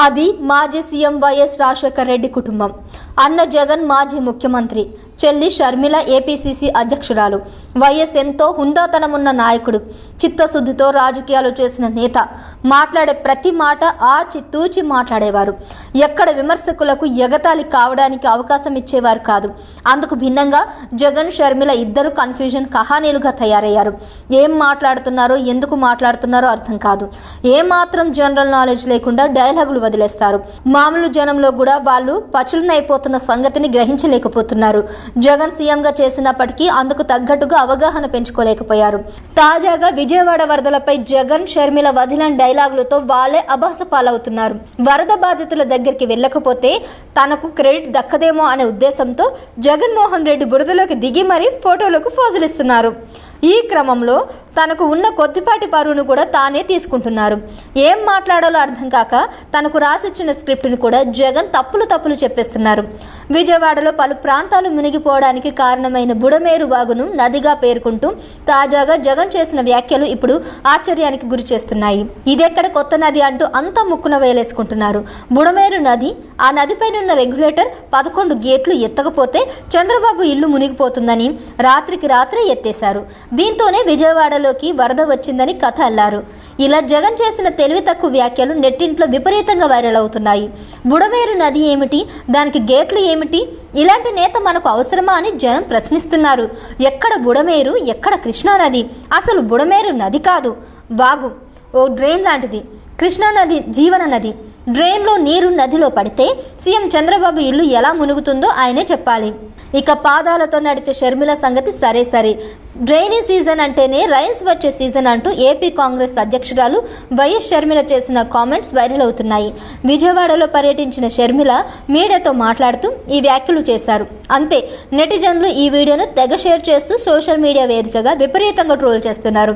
అది మాజీ CM YS Rajasekhar Reddy కుటుంబం. అన్న జగన్ మాజీ ముఖ్యమంత్రి, చెల్లి షర్మిల ఏపీసీసీ అధ్యక్షురాలు. వైఎస్ ఎంతో హుందాతనమున్న నాయకుడు, చిత్తశుద్ధితో రాజకీయాలు చేసిన నేత. మాట్లాడే ప్రతి మాట ఆచితూచి మాట్లాడేవారు. ఎక్కడ విమర్శకులకు ఎగతాళి కావడానికి అవకాశం ఇచ్చేవారు కాదు. అందుకు భిన్నంగా జగన్ షర్మిల ఇద్దరు కన్ఫ్యూజన్ కహానీలుగా తయారయ్యారు. ఏం మాట్లాడుతున్నారో ఎందుకు మాట్లాడుతున్నారో అర్థం కాదు. ఏమాత్రం జనరల్ నాలెడ్జ్ లేకుండా డైలాగులు వదిలేస్తారు. మామూలు జనంలో కూడా వాళ్ళు పచులనైపోతున్న సంగతిని గ్రహించలేకపోతున్నారు. జగన్ సీఎంగా చేసినప్పటికీ అందుకు తగ్గట్టుగా అవగాహన పెంచుకోలేకపోయారు. తాజాగా విజయవాడ వరదలపై జగన్ షర్మిల వదిలిన డైలాగులతో వాళ్ళే అభాస పాలవుతున్నారు. వరద బాధితుల దగ్గరికి వెళ్ళకపోతే తనకు క్రెడిట్ దక్కదేమో అనే ఉద్దేశంతో జగన్మోహన్ రెడ్డి బురదలోకి దిగి మరీ ఫోటోలకు ఫోజులిస్తున్నారు. ఈ క్రమంలో తనకు ఉన్న కొద్దిపాటి పరువును కూడా తానే తీసుకుంటున్నారు. ఏం మాట్లాడాలో అర్థం కాక తనకు రాసిచ్చిన స్క్రిప్ట్ను కూడా జగన్ తప్పులు చెప్పేస్తున్నారు. విజయవాడలో పలు ప్రాంతాలు మునిగిపోవడానికి కారణమైన బుడమేరు వాగును నదిగా పేర్కొంటూ తాజాగా జగన్ చేసిన వ్యాఖ్యలు ఇప్పుడు ఆశ్చర్యానికి గురి చేస్తున్నాయి. ఇదెక్కడ కొత్త నది అంటూ అంతా ముక్కున వేలేసుకుంటున్నారు. బుడమేరు నది, ఆ నదిపైనున్న రెగ్యులేటర్ 11 గేట్లు ఎత్తకపోతే చంద్రబాబు ఇల్లు మునిగిపోతుందని రాత్రికి రాత్రే ఎత్తేశారు. దీంతోనే విజయవాడలోకి వరద వచ్చిందని కథ అల్లారు. ఇలా జగన్ చేసిన తెలివి తక్కువ వ్యాఖ్యలు నెట్టింట్లో విపరీతంగా వైరల్ అవుతున్నాయి. బుడమేరు నది ఏమిటి, దానికి గేట్లు ఏమిటి, ఇలాంటి నేత మనకు అవసరమా అని జనం ప్రశ్నిస్తున్నారు. ఎక్కడ బుడమేరు, ఎక్కడ కృష్ణానది? అసలు బుడమేరు నది కాదు, వాగు, ఓ డ్రైన్ లాంటిది. కృష్ణానది జీవన నది. డ్రైన్లో నీరు నదిలో పడితే సీఎం చంద్రబాబు ఇల్లు ఎలా మునుగుతుందో ఆయనే చెప్పాలి. ఇక పాదాలతో నడిచే షర్మిల సంగతి సరే. డ్రైనీ సీజన్ అంటేనే రైన్స్ వచ్చే సీజన్ అంటూ ఏపీ కాంగ్రెస్ అధ్యక్షురాలు వైఎస్ షర్మిల చేసిన కామెంట్స్ వైరల్ అవుతున్నాయి. విజయవాడలో పర్యటించిన షర్మిల మీడియాతో మాట్లాడుతూ ఈ వ్యాఖ్యలు చేశారు. అంతే, నెటిజన్లు ఈ వీడియోను తెగ షేర్ చేస్తూ సోషల్ మీడియా వేదికగా విపరీతంగా ట్రోల్ చేస్తున్నారు.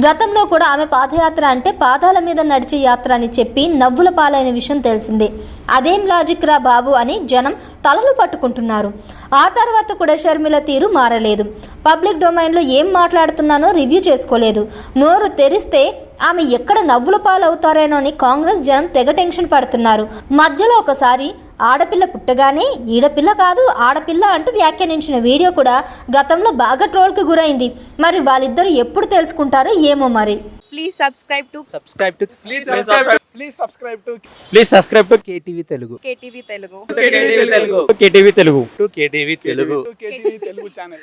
గతంలో కూడా ఆమె పాదయాత్ర అంటే పాదాల మీద నడిచే యాత్ర అని చెప్పి నవ్వుల పాలైన విషయం తెలిసిందే. అదేం లాజిక్ రా బాబు అని జనం తలలు పట్టుకుంటున్నారు. ఆ తర్వాత కూడా షర్మిల తీరు మారలేదు. పబ్లిక్ డొమైన్లో ఏం మాట్లాడుతున్నానో రివ్యూ చేసుకోలేదు. నోరు తెరిస్తే ఆమె ఎక్కడ నవ్వుల పాలవుతారేనో అని కాంగ్రెస్ జనం తెగ టెన్షన్ పడుతున్నారు. మధ్యలో ఒకసారి ఆడపిల్ల పుట్టగానే ఈడపిల్ల కాదు ఆడపిల్ల అంటూ వ్యాఖ్యానించిన వీడియో కూడా గతంలో బాగా ట్రోల్కి గురైంది. మరి వాళ్ళిద్దరూ ఎప్పుడు తెలుసుకుంటారో ఏమో మరి. Please subscribe to KTV Telugu. KTV Telugu. KTV Telugu channel.